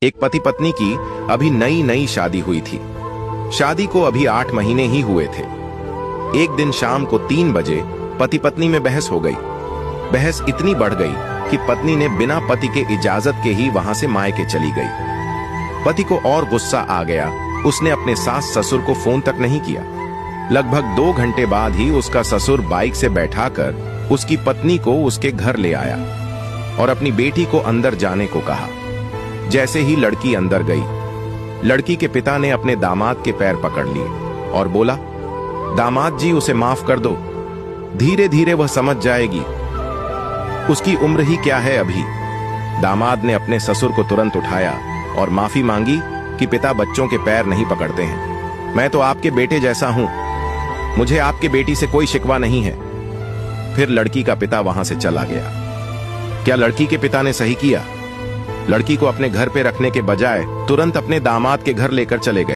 एक पति पत्नी की अभी नई नई शादी हुई थी। शादी को अभी 8 महीने ही हुए थे। एक दिन शाम को 3 बजे पति पत्नी में बहस हो गई। बहस इतनी बढ़ गई कि पत्नी ने बिना पति के इजाजत के ही वहां से मायके चली गई। पति को और गुस्सा आ गया। उसने अपने सास ससुर को फोन तक नहीं किया। लगभग 2 घंटे बाद ही उसका ससुर बाइक से बैठाकर उसकी पत्नी को उसके घर ले आया और अपनी बेटी को अंदर जाने को कहा। जैसे ही लड़की अंदर गई, लड़की के पिता ने अपने दामाद के पैर पकड़ लिए और बोला, दामाद जी उसे माफ कर दो, धीरे धीरे वह समझ जाएगी, उसकी उम्र ही क्या है अभी। दामाद ने अपने ससुर को तुरंत उठाया और माफी मांगी कि पिता बच्चों के पैर नहीं पकड़ते हैं, मैं तो आपके बेटे जैसा हूं, मुझे आपके बेटी से कोई शिकवा नहीं है। फिर लड़की का पिता वहां से चला गया। क्या लड़की के पिता ने सही किया? लड़की को अपने घर पे रखने के बजाय तुरंत अपने दामाद के घर लेकर चले गए।